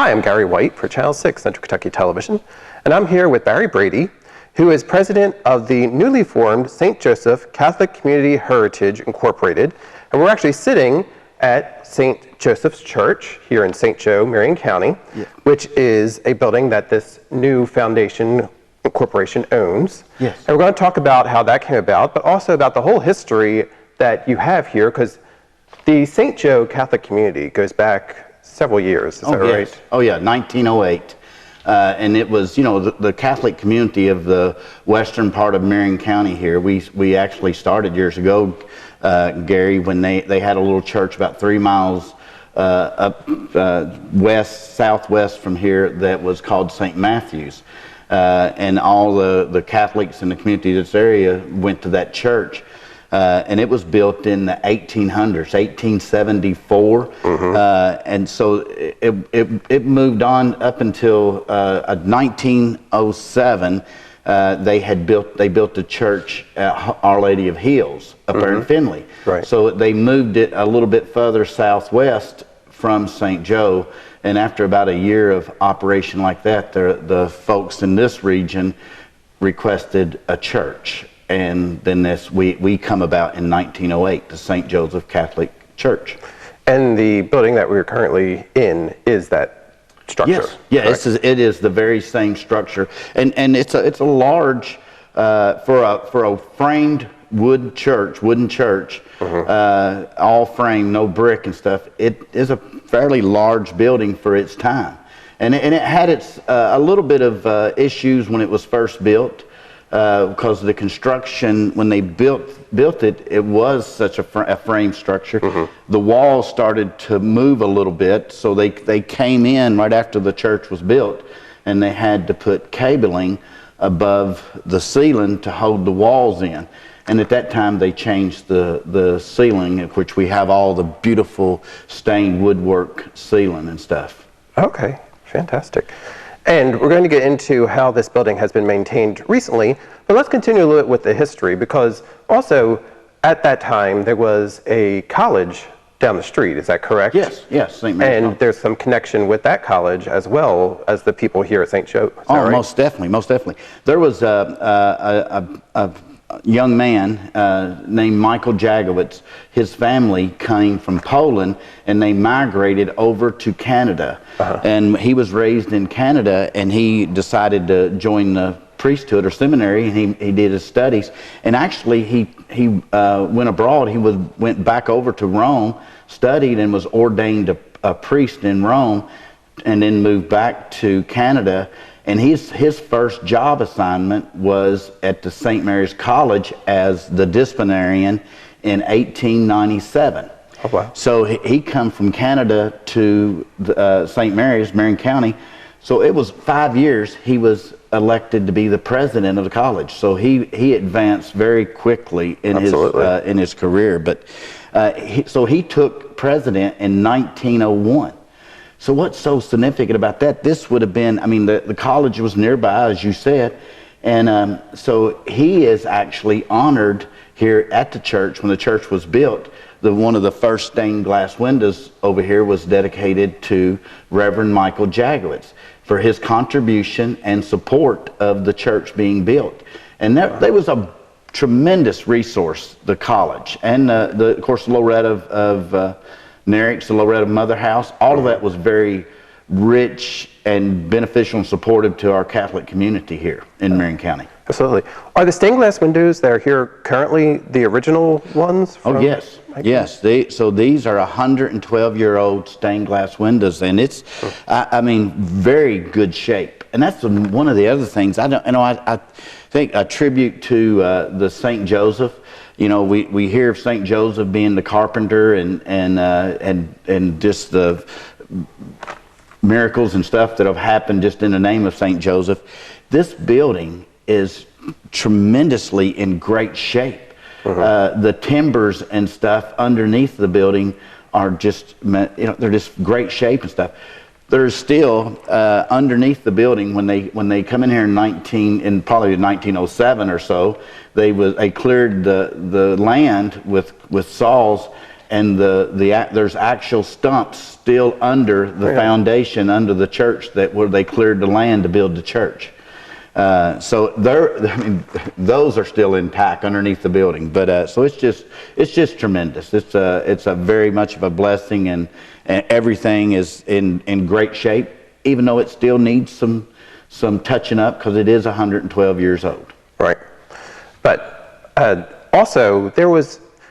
Hi, I'm Gary White for Channel 6 Central Kentucky Television, and I'm here with Barry Brady, who is president of the newly formed St. Joseph Catholic Community Heritage Incorporated, and we're actually sitting at St. Joseph's Church here in St. Joe, Marion County, which is a building that this new foundation corporation owns. Yes. And we're going to talk about how that came about, but also about the whole history that you have here, because the St. Joe Catholic community goes back several years, is that right? Oh yeah, 1908. And it was, you know, the Catholic community of the western part of Marion County here. We actually started years ago, Gary, when they had a little church about 3 miles up southwest from here that was called St. Matthew's. And all the Catholics in the community of this area went to that church. And it was built in the 1800s, 1874, and so it moved on up until 1907. They built a church at Our Lady of Heels up there in Findlay. Right. So they moved it a little bit further southwest from St. Joe, and after about a year of operation like that, the folks in this region requested a church. And then we come about in 1908, the St. Joseph Catholic Church. And the building that we're currently in is that structure? Yes, it is the very same structure. And it's a large, for a framed wooden church, all framed, no brick and stuff. It is a fairly large building for its time. And it had a little bit of issues when it was first built. Because the construction, when they built it, it was such a frame structure. The walls started to move a little bit, so they came in right after the church was built, and they had to put cabling above the ceiling to hold the walls in. And at that time, they changed the ceiling, of which we have all the beautiful stained woodwork ceiling and stuff. Okay, fantastic. And we're going to get into how this building has been maintained recently, but let's continue a little bit with the history, because also at that time there was a college down the street, is that correct? Yes, St. Mary's. And there's some connection with that college as well as the people here at St. Joe. Oh, right? Most definitely. There was a young man named Michael Jagowitz. His family came from Poland, and they migrated over to Canada. And he was raised in Canada, and he decided to join the priesthood or seminary, and he did his studies. And actually, he went abroad. He went back over to Rome, studied, and was ordained a priest in Rome, and then moved back to Canada. And his first job assignment was at the St. Mary's College as the disciplinarian in 1897. Oh, wow. So he come from Canada to St. Mary's, Marion County. So it was 5 years he was elected to be the president of the college. So he advanced very quickly in his career. But so he took president in 1901. So what's so significant about that? This would have been, I mean, the college was nearby, as you said, and so he is actually honored here at the church. When the church was built, one of the first stained glass windows over here was dedicated to Reverend Michael Jagowitz for his contribution and support of the church being built. And there was a tremendous resource, the college, and of course, Loretta of Nerix, the Loretta Mother House, all of that was very rich and beneficial and supportive to our Catholic community here in Marion County. Absolutely. Are the stained glass windows that are here currently the original ones? Oh, yes. Yes. So these are 112-year-old stained glass windows, and it's, I mean, very good shape. And that's one of the other things. I think a tribute to the St. Joseph. You know, we hear of St. Joseph being the carpenter and just the miracles and stuff that have happened just in the name of St. Joseph. This building is tremendously in great shape. The timbers and stuff underneath the building are just, they're just great shape and stuff. There's still underneath the building when they come in here in probably 1907 or so, they cleared the land with saws, there's actual stumps still under the foundation, under the church, where they cleared the land to build the church. So those are still intact underneath the building. But so it's just tremendous. It's a very much of a blessing, and everything is in great shape, even though it still needs some touching up, because it is 112 years old. Right. But also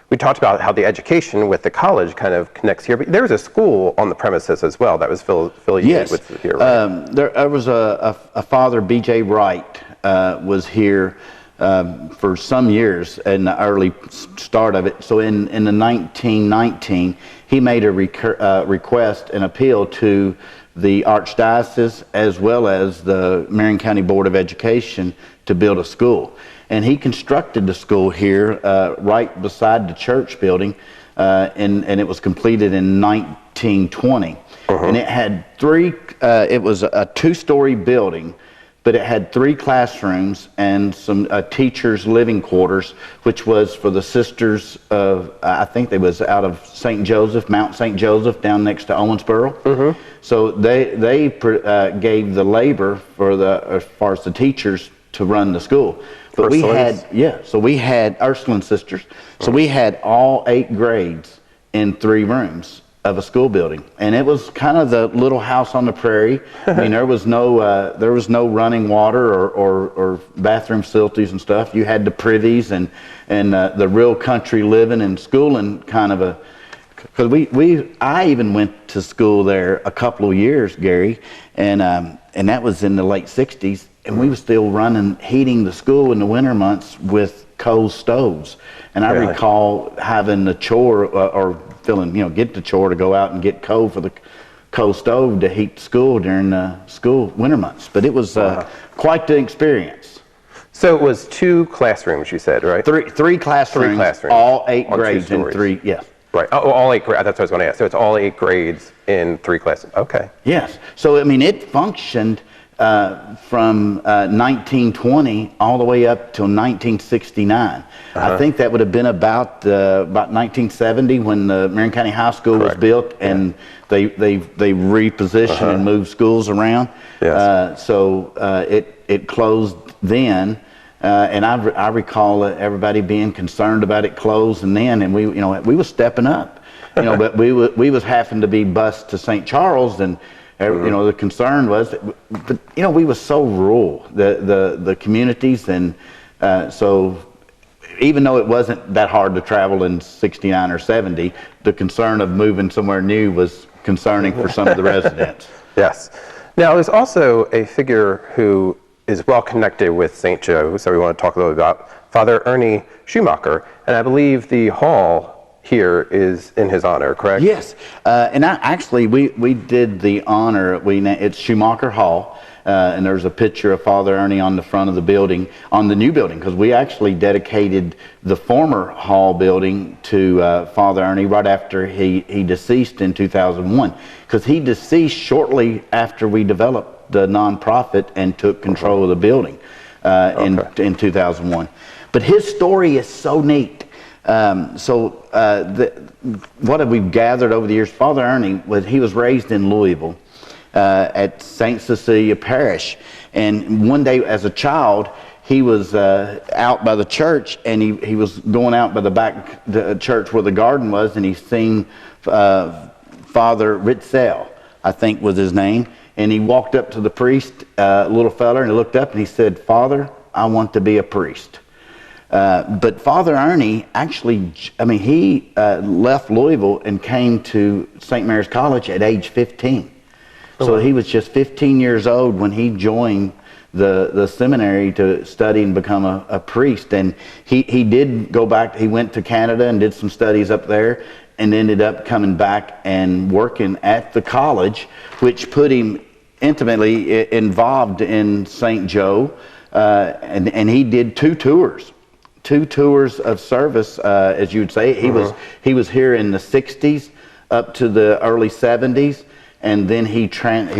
we talked about how the education with the college kind of connects here, but there was a school on the premises as well that was affiliated with here, right? There was a Father, B.J. Wright, was here for some years in the early start of it. So in the 1919, he made a request and appeal to the Archdiocese as well as the Marion County Board of Education to build a school. And he constructed the school here right beside the church building, and it was completed in 1920. And it had it was a two-story building, but it had 3 classrooms and some teachers' living quarters, which was for the sisters of, I think they was out of St. Joseph, Mount St. Joseph, down next to Owensboro. So they gave the labor as far as the teachers to run the school. But we had Ursuline sisters. So we had all 8 grades in 3 rooms of a school building, and it was kind of the little house on the prairie. I mean, there was no running water or bathroom facilities and stuff. You had the privies and the real country living and schooling kind of a. Because I even went to school there a couple of years, Gary, and that was in the late '60s. And we were still heating the school in the winter months with coal stoves. And I recall having the chore, get the chore to go out and get coal for the coal stove to heat school during the school winter months. But it was quite the experience. So it was 2 classrooms, you said, right? Three classrooms, all 8 grades in 3, yes. Right. Oh, all 8 grades. That's what I was going to ask. So it's all 8 grades in 3 classes. Okay. Yes. So, I mean, it functioned from 1920 all the way up till 1969. I think that would have been about 1970 when the Marion County High School was built, and they repositioned and moved schools around. So it closed then. And I recall everybody being concerned about it closing then, and we were stepping up, but we was having to be bused to St. Charles, and the concern was, but we were so rural, the communities, and so even though it wasn't that hard to travel in '69 or '70, the concern of moving somewhere new was concerning for some of the residents. Yes. Now there's also a figure who is well connected with St. Joe, so we want to talk a little bit about Father Ernie Schumacher, and I believe the hall here is in his honor, correct? Yes, and we did the honor. It's Schumacher Hall, and there's a picture of Father Ernie on the front of the building, on the new building, because we actually dedicated the former hall building to Father Ernie right after he deceased in 2001, because he deceased shortly after we developed the nonprofit and took control of the building in 2001. But his story is so neat. What have we gathered over the years? Father Ernie was raised in Louisville at St. Cecilia Parish, and one day as a child he was out by the church, and he was going out by the church where the garden was, and he seen Father Ritzel, I think was his name. And he walked up to the priest, little fella, and he looked up and he said, "Father, I want to be a priest." But Father Ernie actually, he left Louisville and came to St. Mary's College at age 15. So he was just 15 years old when he joined the seminary to study and become a priest. And he did go back. He went to Canada and did some studies up there, and ended up coming back and working at the college, which put him intimately involved in St. Joe, and he did 2 tours of service, as you would say. He was here in the 60s up to the early 70s, and then he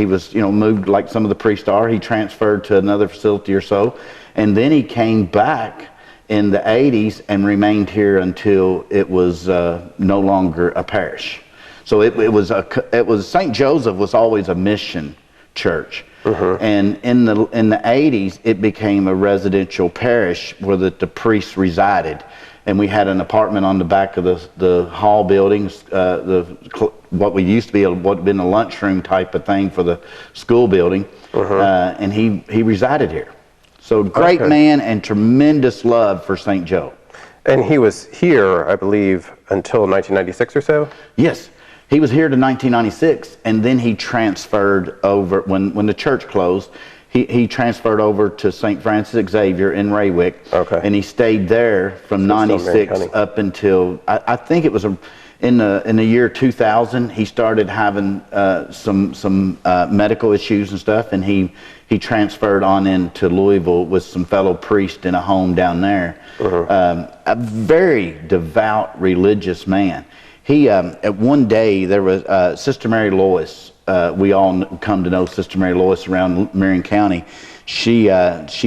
was moved like some of the priests are. He transferred to another facility or so, and then he came back in the 80s and remained here until it was no longer a parish. So it was St. Joseph was always a mission church. And in the 80s, it became a residential parish where the priests resided. And we had an apartment on the back of the hall buildings, what we used to be what had been a lunchroom type of thing for the school building. And he resided here. So great man and tremendous love for St. Joe. And he was here, I believe, until 1996 or so? Yes. He was here to 1996, and then he transferred over, when the church closed, he transferred over to St. Francis Xavier in Raywick. And he stayed there from 96 up until, I think it was in the year 2000, he started having some medical issues and stuff, and he transferred on into Louisville with some fellow priests in a home down there. A very devout religious man. He at one day there was Sister Mary Lois. We all come to know Sister Mary Lois around Marion County. She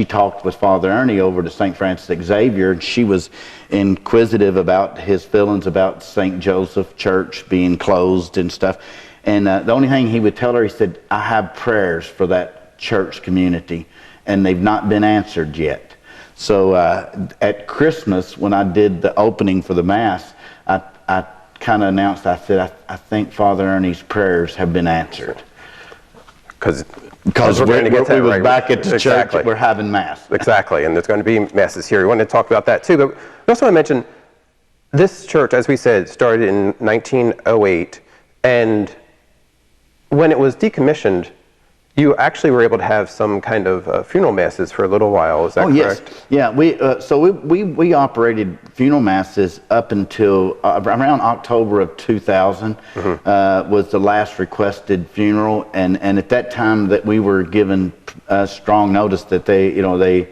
talked with Father Ernie over to St. Francis Xavier, and she was inquisitive about his feelings about St. Joseph Church being closed and stuff. And the only thing he would tell her, he said, "I have prayers for that church community, and they've not been answered yet." So at Christmas, when I did the opening for the Mass, I kind of announced, I said, I think Father Ernie's prayers have been answered. Because we're going to get that right. Back at the church, we're having Mass. Exactly, and there's going to be Masses here. We want to talk about that too, but we also want to mention this church, as we said, started in 1908, and when it was decommissioned, you actually were able to have some kind of funeral masses for a little while. Is that correct? Yes. Yeah, so we operated funeral masses up until around October of 2000 was the last requested funeral, and at that time that we were given strong notice that they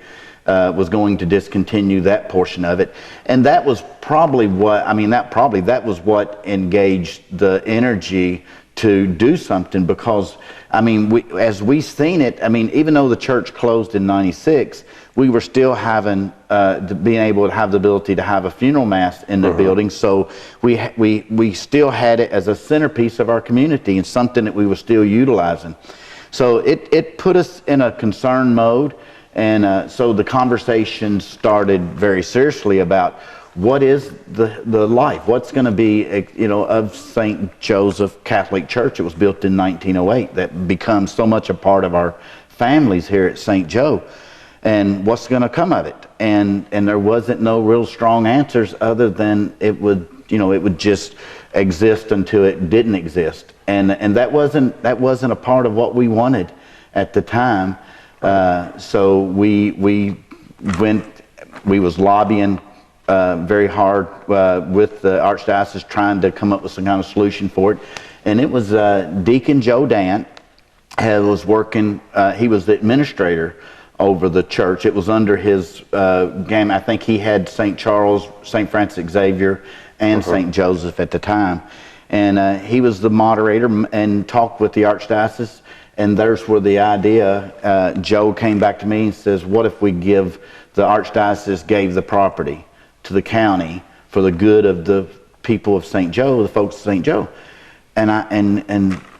was going to discontinue that portion of it, and that was probably what that was what engaged the energy to do something, because as we seen it, even though the church closed in '96, we were still having being able to have the ability to have a funeral mass in the building. So we still had it as a centerpiece of our community and something that we were still utilizing. So it put us in a concern mode, and so the conversation started very seriously about what is the life? What's going to be, of St. Joseph Catholic Church? It was built in 1908. That becomes so much a part of our families here at St. Joe. And what's going to come of it? And there wasn't no real strong answers other than it would just exist until it didn't exist. And that wasn't a part of what we wanted at the time. So we was lobbying very hard with the Archdiocese, trying to come up with some kind of solution for it. And it was Deacon Joe Dant was working, he was the administrator over the church. It was under his game. I think he had St. Charles, St. Francis Xavier, and St. Joseph at the time. And he was the moderator and talked with the Archdiocese. And there's where the idea, Joe came back to me and says, what if we the Archdiocese gave the property to the county for the good of the people of St. Joe, the folks of St. Joe, and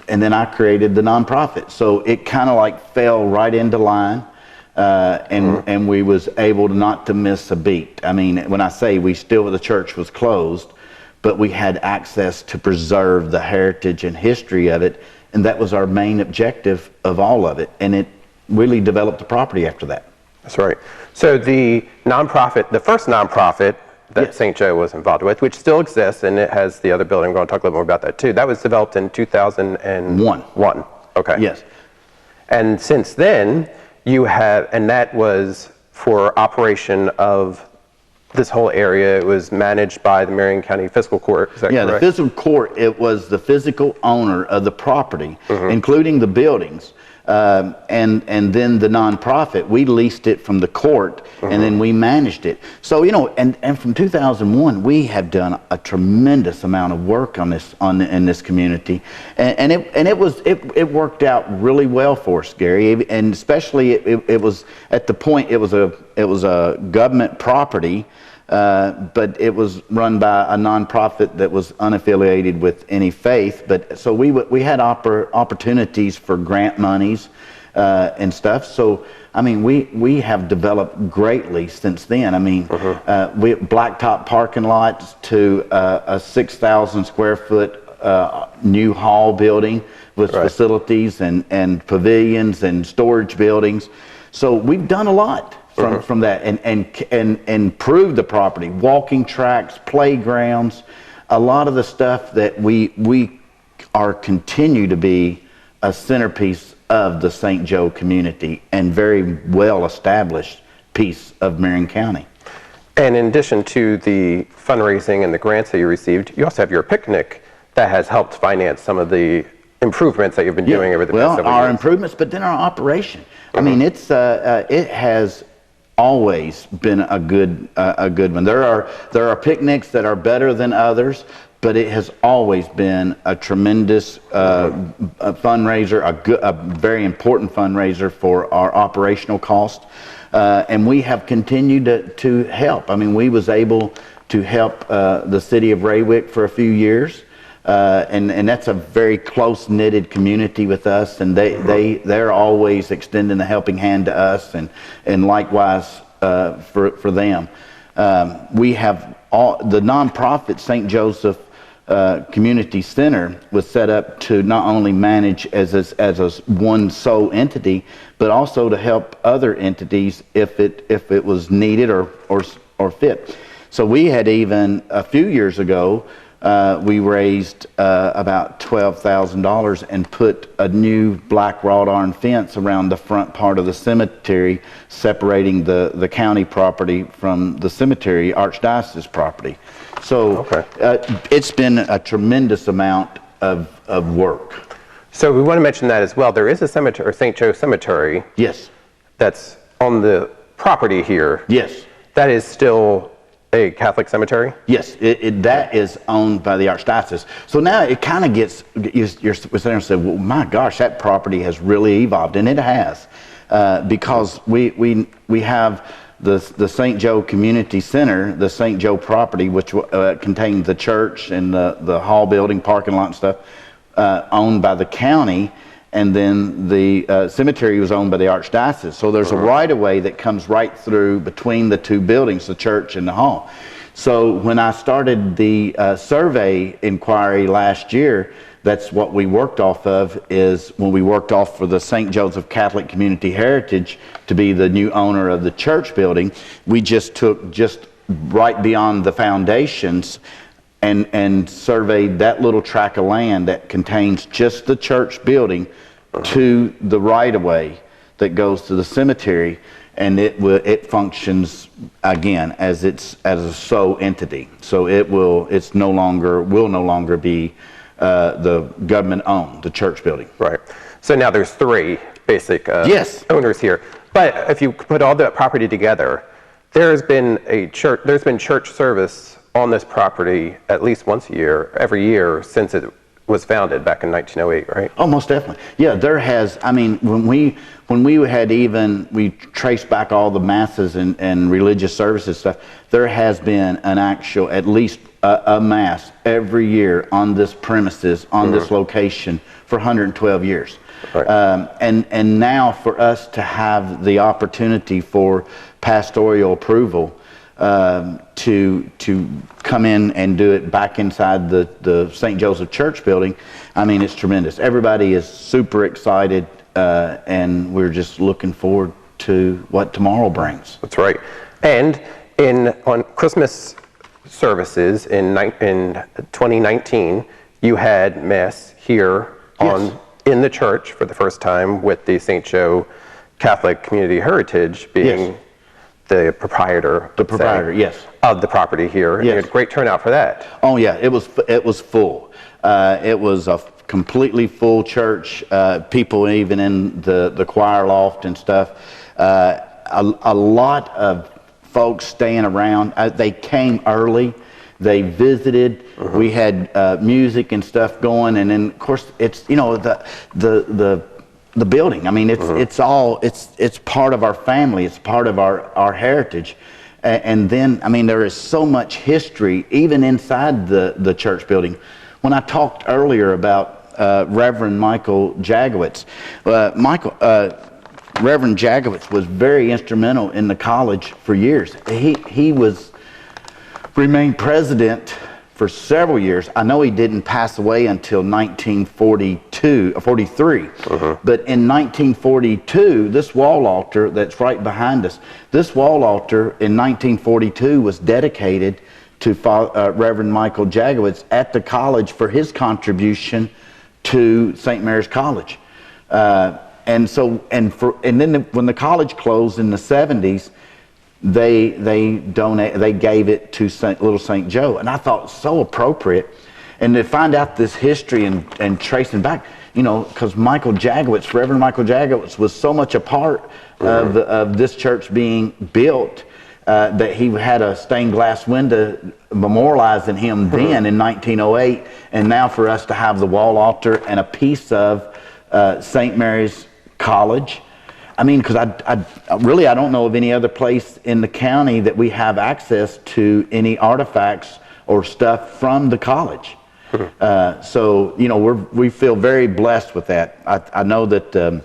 then I created the nonprofit. So it kind of like fell right into line, and we was able not to miss a beat. When I say the church was closed, but we had access to preserve the heritage and history of it, and that was our main objective of all of it, and it really developed the property after that. That's right. So the first nonprofit that St. Joe was involved with, which still exists, and it has the other building. We're going to talk a little more about that too. That was developed in 2001. Okay. Yes. And since then, and that was for operation of this whole area. It was managed by the Marion County Fiscal Court. Is that correct? The Fiscal Court, it was the physical owner of the property, including the buildings. and then the nonprofit, we leased it from the court, and then we managed it. So, you know, and from 2001, we have done a tremendous amount of work on this, in this community, and it worked out really well for us, Gary. And especially it was at the point, it was a government property. But it was run by a nonprofit that was unaffiliated with any faith. But so we had opportunities for grant monies and stuff. So I mean, we have developed greatly since then. I mean, we blacktop parking lots to a 6,000 square foot new hall building with facilities and pavilions and storage buildings. So we've done a lot from that, and improved the property, walking tracks, playgrounds, a lot of the stuff that we are continue to be a centerpiece of the St. Joe community and very well established piece of Marion County. And in addition to the fundraising and the grants that you received, you also have your picnic that has helped finance some of the improvements that you've been doing over the past several years. Well, our improvements, but then our operation. I mean, it has always been a good one. There are picnics that are better than others, but it has always been a tremendous fundraiser, a very important fundraiser for our operational cost, and we have continued to help. I mean, we was able to help the city of Raywick for a few years. And that's a very close-knitted community with us, and they're always extending the helping hand to us, and likewise for them. We have the nonprofit St. Joseph Community Center was set up to not only manage as a one sole entity, but also to help other entities if it was needed or fit. So we had even a few years ago. We raised about $12,000 and put a new black wrought iron fence around the front part of the cemetery, separating the county property from the cemetery archdiocese property. So it's been a tremendous amount of work. So we want to mention that as well. There is a cemetery, or St. Joe Cemetery. Yes. That's on the property here. Yes. That is still a Catholic cemetery? Yes, that is owned by the archdiocese. So now it kind of gets, you're sitting there and say, well, my gosh, that property has really evolved, and it has, because we have the St. Joe Community Center, the St. Joe property, which contains the church and the hall building, parking lot and stuff, owned by the county. And then the cemetery was owned by the archdiocese. So there's a right-of-way that comes right through between the two buildings, the church and the hall. So when I started the survey inquiry last year, that's what we worked off of, is when we worked off for the St. Joseph Catholic Community Heritage to be the new owner of the church building, we just took right beyond the foundations and surveyed that little tract of land that contains just the church building to the right-of-way that goes to the cemetery, and it functions again as a sole entity. So will no longer be the government owned, the church building. Right. So now there's three basic owners here. But if you put all the property together, there's been church service on this property at least once a year, every year since it was founded back in 1908, right? Oh, most definitely. Yeah, there has. I mean, when we traced back all the masses and religious services stuff, there has been an actual, at least a mass every year on this premises, on this location for 112 years. Right. And now for us to have the opportunity for pastoral approval to come in and do it back inside the St. Joseph Church building, I mean, it's tremendous. Everybody is super excited, and we're just looking forward to what tomorrow brings. That's right. And on Christmas services in 2019, you had Mass here in the church for the first time with the St. Joe Catholic Community Heritage being the proprietor. The proprietor, yes. Of the property here. And you had a great turnout for that. Oh yeah, it was full. It was a completely full church, people even in the choir loft and stuff. A lot of folks staying around. They came early. They visited. We had music and stuff going, and then of course it's the building. I mean, it's part of our family. It's part of our heritage. And then, I mean, there is so much history even inside the church building. When I talked earlier about Reverend Michael Jagowitz, Reverend Jagowitz was very instrumental in the college for years. He remained president for several years. I know he didn't pass away until 1943. But in 1942, this wall altar that's right behind us, this wall altar in 1942 was dedicated to Reverend Michael Jagowitz at the college for his contribution to St. Mary's College. And then when the college closed in the 70s, they gave it to Little St. Joe, and I thought so appropriate. And to find out this history and tracing back, because Reverend Michael Jagowitz was so much a part of this church being built, that he had a stained glass window memorializing him then in 1908, and now for us to have the wall altar and a piece of St. Mary's College. I mean, because I don't know of any other place in the county that we have access to any artifacts or stuff from the college. So we feel very blessed with that. I know that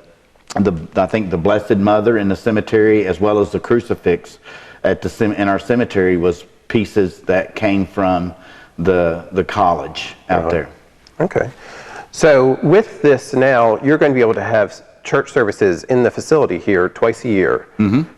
I think the Blessed Mother in the cemetery, as well as the crucifix in our cemetery, was pieces that came from the college out there. Okay. So with this now, you're going to be able to have church services in the facility here twice a year.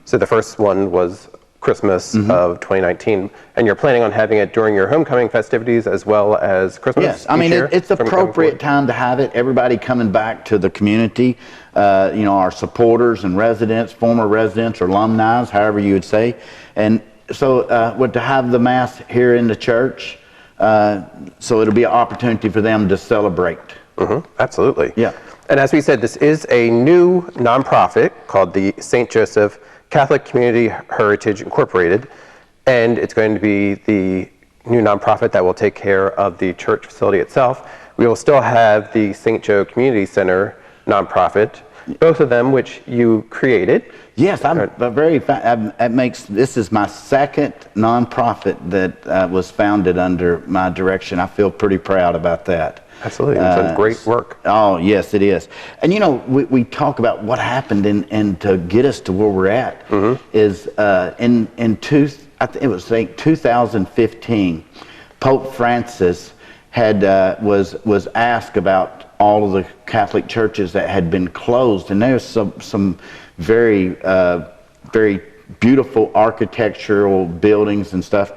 So the first one was Christmas of 2019, and you're planning on having it during your homecoming festivities as well as Christmas? Yes, I mean, it's appropriate time to have it. Everybody coming back to the community, our supporters and residents, former residents or alumni, however you would say. And so to have the Mass here in the church, so it'll be an opportunity for them to celebrate. Absolutely. Yeah. And as we said, this is a new nonprofit called the St. Joseph Catholic Community Heritage Incorporated, and it's going to be the new nonprofit that will take care of the church facility itself. We will still have the St. Joe Community Center nonprofit, both of them which you created. Yes, this is my second nonprofit that was founded under my direction. I feel pretty proud about that. Absolutely, it's done great work. Oh, yes, it is. And we talk about what happened and to get us to where we're at is it was 2015, Pope Francis was asked about all of the Catholic churches that had been closed, and there's some very very beautiful architectural buildings and stuff.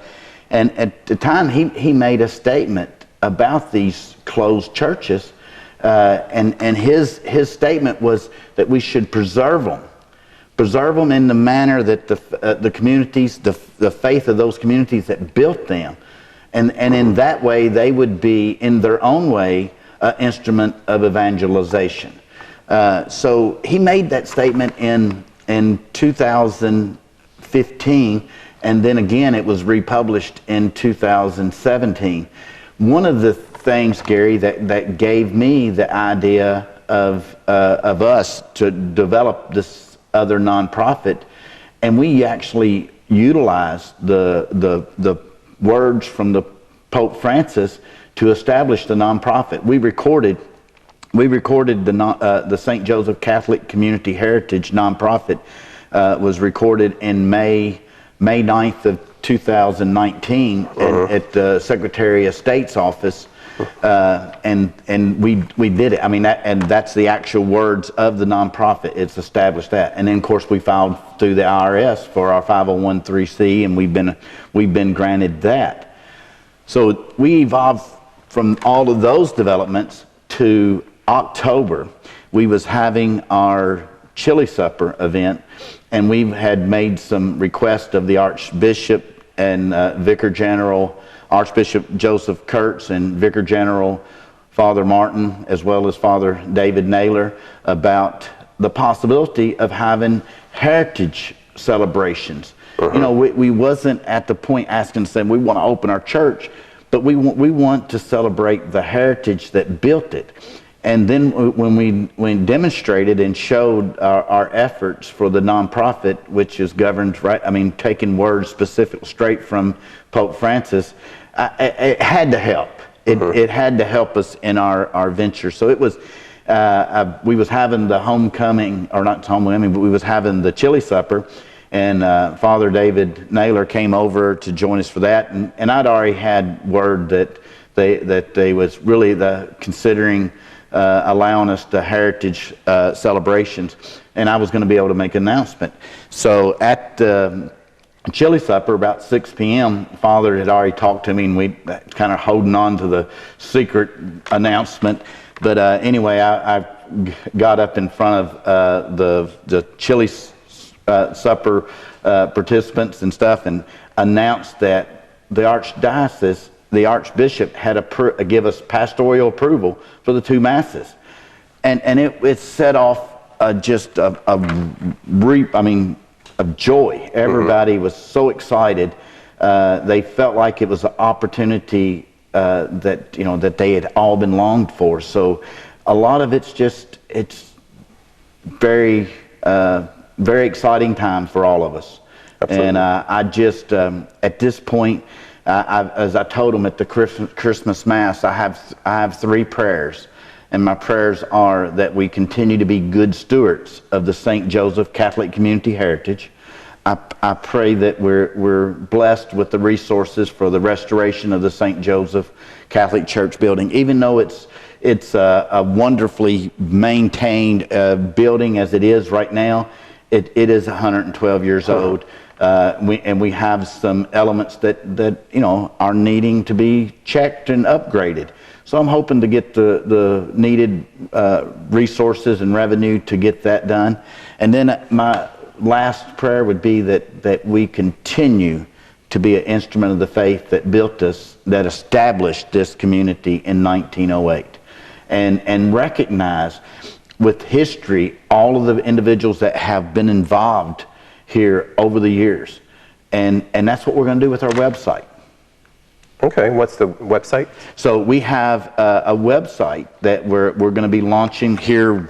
And at the time, he made a statement about these closed churches, and his statement was that we should preserve them in the manner that the communities, the faith of those communities that built them, and in that way they would be in their own way an instrument of evangelization. So he made that statement in 2015, and then again it was republished in 2017. One of the things, Gary, that gave me the idea of us to develop this other nonprofit, and we actually utilized the words from the Pope Francis to establish the nonprofit. We recorded the St. Joseph Catholic Community Heritage nonprofit was recorded in May 9th of 2019 at the Secretary of State's office, and we did it. I mean, that's the actual words of the nonprofit. It's established that, and then of course we filed through the IRS for our 501(c), and we've been granted that. So we evolved from all of those developments to October. We was having our chili supper event, and we had made some requests of the Archbishop and Vicar General, Archbishop Joseph Kurtz and Vicar General Father Martin as well as Father David Naylor about the possibility of having heritage celebrations. You know, we wasn't at the point asking, saying we want to open our church, but we want to celebrate the heritage that built it. And then when we demonstrated and showed our efforts for the nonprofit, which is governed, right, I mean, taking words specific straight from Pope Francis, it had to help. It had to help us in our venture. So it was, we was having the homecoming, or not homecoming, but we was having the chili supper, and Father David Naylor came over to join us for that, and I'd already had word that they was really considering allowing us the heritage celebrations, and I was going to be able to make an announcement. So at the chili supper about 6 p.m., Father had already talked to me, and we kind of holding on to the secret announcement. But anyway, I got up in front of the chili supper participants and stuff, and announced that the archdiocese, the archbishop, had give us pastoral approval for the 2 masses, and it set off just of joy. Everybody was so excited. They felt like it was an opportunity that they had all been longed for. So a lot of it's very very exciting time for all of us. Absolutely. And I just at this point, as I told them at the Christmas Mass, I have 3 prayers, and my prayers are that we continue to be good stewards of the St. Joseph Catholic Community Heritage. I pray that we're blessed with the resources for the restoration of the St. Joseph Catholic Church building, even though it's a wonderfully maintained building as it is right now. It is 112 years old. We have some elements that are needing to be checked and upgraded. So I'm hoping to get the needed resources and revenue to get that done. And then my last prayer would be that we continue to be an instrument of the faith that built us, that established this community in 1908, and recognize with history all of the individuals that have been involved here over the years, and that's what we're going to do with our website. Okay, what's the website? So we have a website that we're going to be launching here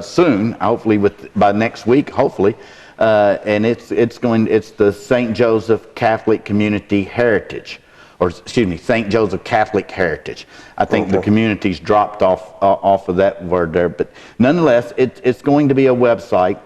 soon, hopefully by next week, hopefully, and it's the St. Joseph Catholic Community Heritage, or excuse me, St. Joseph Catholic Heritage. I think the community's dropped off of that word there, but nonetheless, it's going to be a website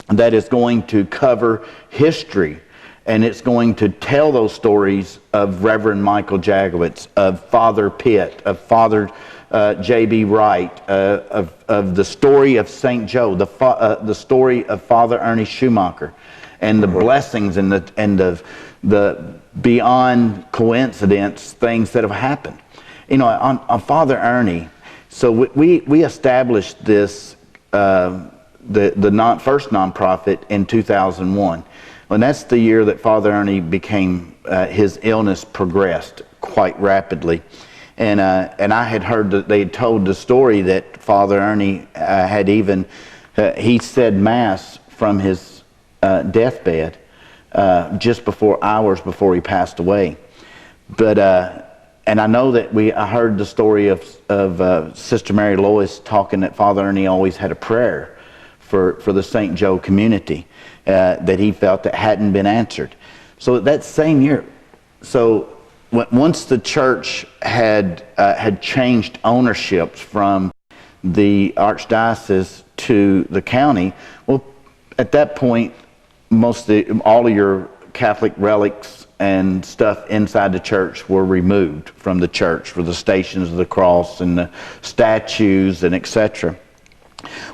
that is going to cover history, and it's going to tell those stories of Reverend Michael Jagowitz, of Father Pitt, of Father J.B. Wright, of the story of St. Joe, the story of Father Ernie Schumacher, and the blessings and the beyond coincidence things that have happened. On Father Ernie, so we established this the first nonprofit in 2001. And that's the year that Father Ernie became, his illness progressed quite rapidly. And I had heard that they had told the story that Father Ernie had even, he said Mass from his deathbed just hours before he passed away. But, and I know that I heard the story of Sister Mary Lois talking that Father Ernie always had a prayer for the St. Joe community that he felt that hadn't been answered. So that same year, so once the church had changed ownerships from the archdiocese to the county, well, at that point, all of your Catholic relics and stuff inside the church were removed from the church, for the Stations of the Cross and the statues and etc.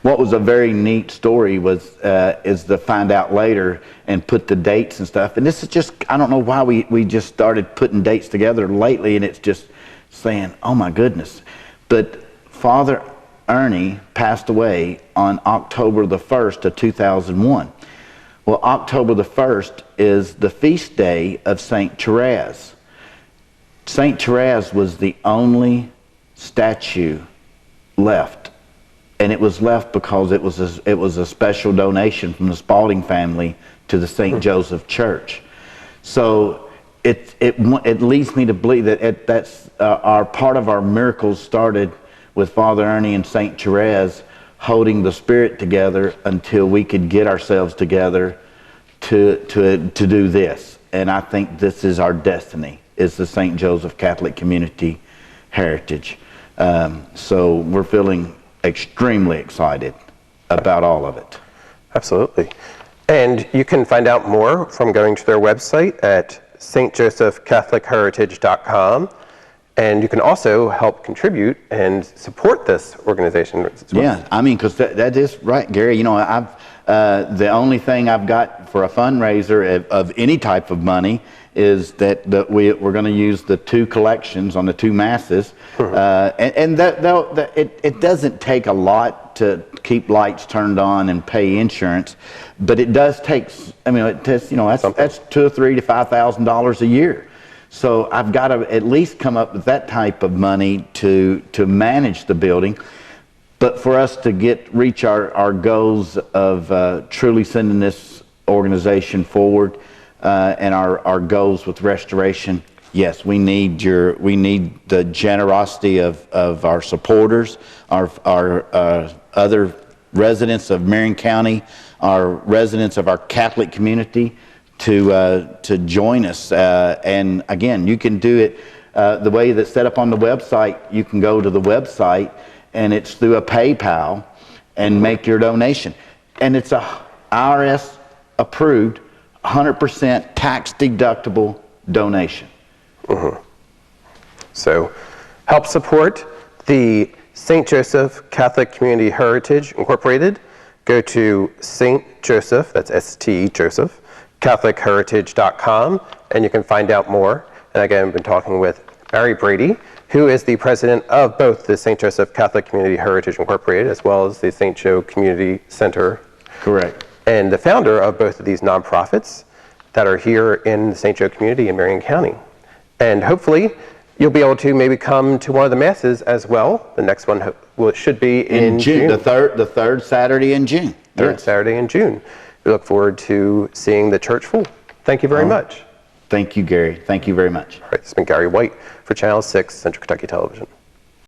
What was a very neat story is to find out later and put the dates and stuff. And this is just, I don't know why we just started putting dates together lately, and it's just saying, oh my goodness. But Father Ernie passed away on October the 1st of 2001. Well, October the 1st is the feast day of St. Therese. St. Therese was the only statue left. And it was left because it was a special donation from the Spalding family to the St. Joseph Church. So it leads me to believe that that's our part of our miracles started with Father Ernie and St. Therese holding the Spirit together until we could get ourselves together to do this. And I think this is our destiny, is the St. Joseph Catholic Community Heritage. So we're feeling extremely excited about all of it. Absolutely. And you can find out more from going to their website at stjosephcatholicheritage.com. And you can also help contribute and support this organization as well. Yeah, I mean, because that is right, Gary. You know, the only thing I've got for a fundraiser of any type of money is that we're going to use the 2 collections on the 2 masses, and it doesn't take a lot to keep lights turned on and pay insurance, but it does take. I mean, it takes, that's $2,000 or $3,000 to $5,000 a year. So I've got to at least come up with that type of money to manage the building. But for us to reach our goals of truly sending this organization forward and our goals with restoration, yes, we need the generosity of our supporters, our other residents of Marion County, our residents of our Catholic community to join us. And again, you can do it the way that's set up on the website. You can go to the website and it's through a PayPal and make your donation. And it's a IRS approved 100% tax deductible donation. So help support the St. Joseph Catholic Community Heritage Incorporated. Go to St. Joseph, that's St. Joseph, CatholicHeritage.com, and you can find out more. And again, I've been talking with Barry Brady, who is the president of both the St. Joseph Catholic Community Heritage Incorporated as well as the St. Joe Community Center. Correct. And the founder of both of these nonprofits that are here in the St. Joe community in Marion County. And hopefully you'll be able to maybe come to one of the masses as well. The next one should be in June. The third Saturday in June. Third Saturday in June. We look forward to seeing the church full. Thank you very much. Thank you, Gary. Thank you very much. All right, this has been Gary White for Channel 6 Central Kentucky Television.